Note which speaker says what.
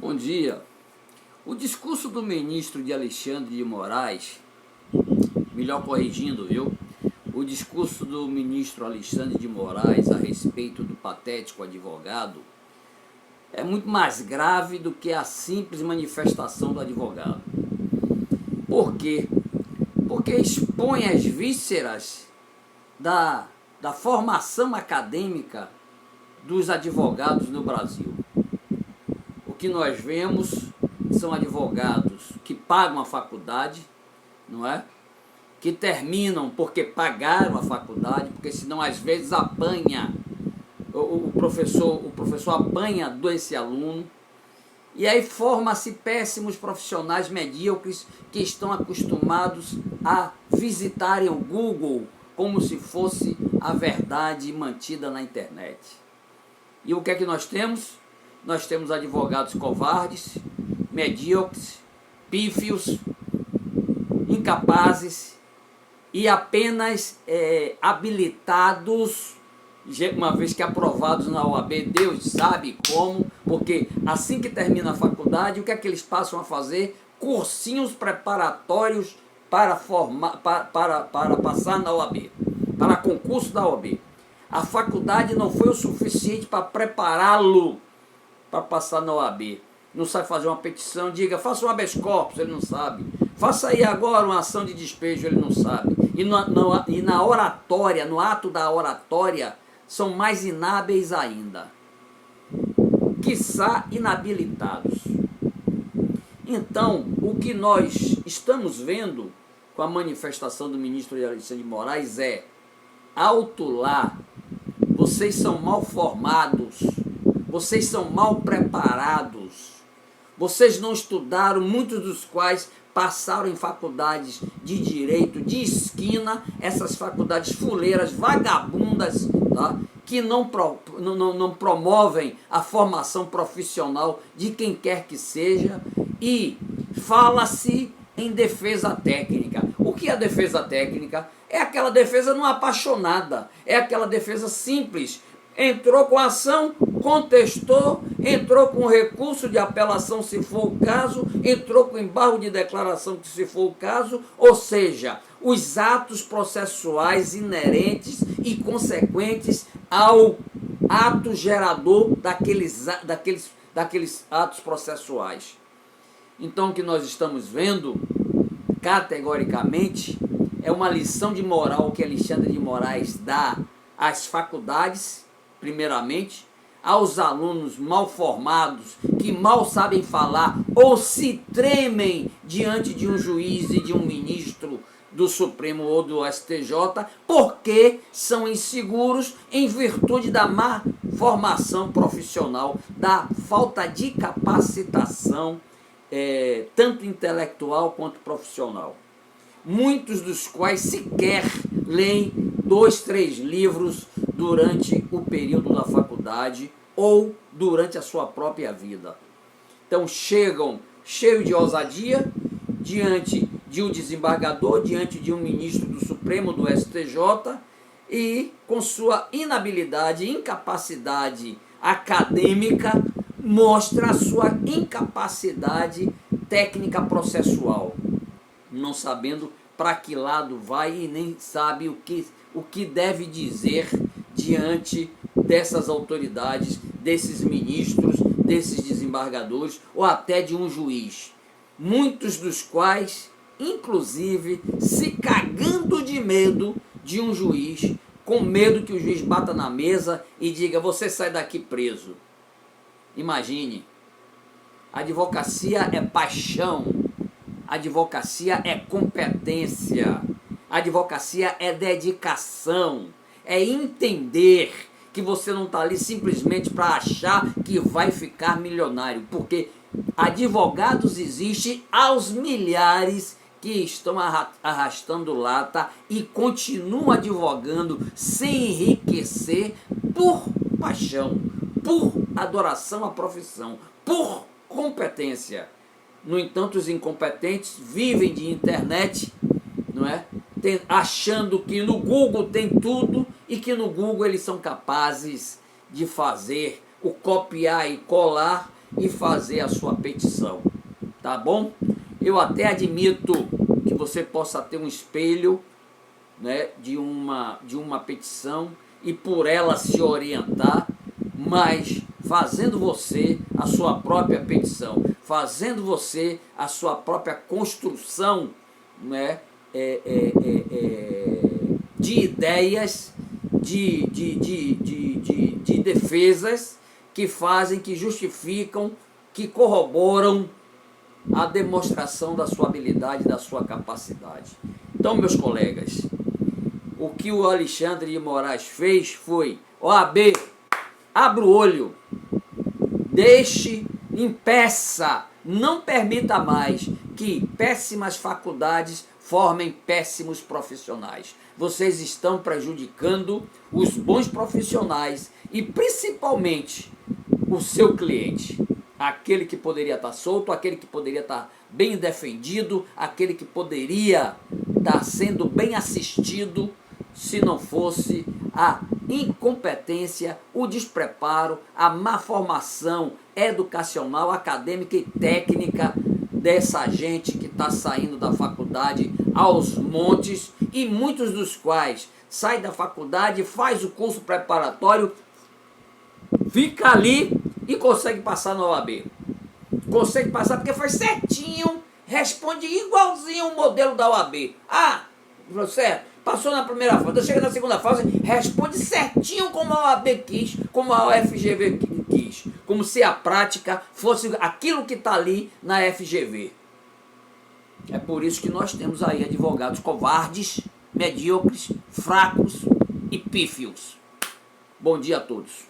Speaker 1: Bom dia. O discurso do ministro de Alexandre de Moraes, melhor corrigindo, viu? O discurso do ministro Alexandre de Moraes a respeito do patético advogado é muito mais grave do que a simples manifestação do advogado. Por quê? Porque expõe as vísceras da formação acadêmica dos advogados no Brasil. O que nós vemos são advogados que pagam a faculdade, não é? Que terminam porque pagaram a faculdade, porque senão às vezes apanha, o professor apanha desse aluno, e aí forma-se péssimos profissionais medíocres que estão acostumados a visitarem o Google como se fosse a verdade mantida na internet. E o que é que nós temos? Nós temos advogados covardes, medíocres, pífios, incapazes e apenas habilitados, uma vez que aprovados na OAB, Deus sabe como, porque assim que termina a faculdade, o que é que eles passam a fazer? Cursinhos preparatórios para passar na OAB, para concurso da OAB. A faculdade não foi o suficiente para prepará-lo para passar na OAB. Não sabe fazer uma petição, diga, faça um habeas corpus, ele não sabe. Faça aí agora uma ação de despejo, ele não sabe. E na oratória, no ato da oratória, são mais inábeis ainda. Quiçá inabilitados. Então, o que nós estamos vendo com a manifestação do ministro Alexandre de Moraes é: alto lá, vocês são mal formados, vocês são mal preparados, vocês não estudaram, muitos dos quais passaram em faculdades de direito de esquina, essas faculdades fuleiras, vagabundas, tá? Que não promovem a formação profissional de quem quer que seja, e fala-se em defesa técnica. O que é a defesa técnica? É aquela defesa não apaixonada, é aquela defesa simples. Entrou com a ação, contestou, entrou com recurso de apelação se for o caso, entrou com embargo de declaração se for o caso, ou seja, os atos processuais inerentes e consequentes ao ato gerador daqueles atos processuais. Então o que nós estamos vendo, categoricamente, é uma lição de moral que Alexandre de Moraes dá às faculdades, primeiramente, aos alunos mal formados, que mal sabem falar ou se tremem diante de um juiz e de um ministro do Supremo ou do STJ, porque são inseguros em virtude da má formação profissional, da falta de capacitação, tanto intelectual quanto profissional. Muitos dos quais sequer leem 2, 3 livros durante o período da faculdade ou durante a sua própria vida. Então chegam cheios de ousadia diante de um desembargador, diante de um ministro do Supremo, do STJ, e com sua inabilidade, incapacidade acadêmica, mostra a sua incapacidade técnica processual, não sabendo para que lado vai e nem sabe o que deve dizer diante dessas autoridades, desses ministros, desses desembargadores ou até de um juiz. Muitos dos quais, inclusive, se cagando de medo de um juiz, com medo que o juiz bata na mesa e diga, você sai daqui preso. Imagine, a advocacia é paixão, a advocacia é competência, a advocacia é dedicação, é entender que você não está ali simplesmente para achar que vai ficar milionário, porque advogados existem aos milhares que estão arrastando lata e continuam advogando sem enriquecer por paixão, por adoração à profissão, por competência. No entanto, os incompetentes vivem de internet, não é? Achando que no Google tem tudo e que no Google eles são capazes de fazer o copiar e colar e fazer a sua petição, tá bom? Eu até admito que você possa ter um espelho, né, de uma petição e por ela se orientar, mas fazendo você a sua própria petição, fazendo você a sua própria construção, né, de ideias, de defesas que fazem, que justificam, que corroboram a demonstração da sua habilidade, da sua capacidade. Então, meus colegas, o que o Alexandre de Moraes fez foi: OAB, abra o olho, deixe, impeça, não permita mais que péssimas faculdades formem péssimos profissionais. Vocês estão prejudicando os bons profissionais e principalmente o seu cliente. Aquele que poderia estar solto, aquele que poderia estar bem defendido, aquele que poderia estar sendo bem assistido, se não fosse a incompetência, o despreparo, a má formação educacional, acadêmica e técnica dessa gente que está saindo da faculdade aos montes, e muitos dos quais saem da faculdade, faz o curso preparatório, fica ali e consegue passar na OAB. Consegue passar porque faz certinho, responde igualzinho o modelo da OAB. Ah, certo, passou na primeira fase, chega na segunda fase, responde certinho como a OAB quis, como a FGV quis, como se a prática fosse aquilo que está ali na FGV. É por isso que nós temos aí advogados covardes, medíocres, fracos e pífios. Bom dia a todos.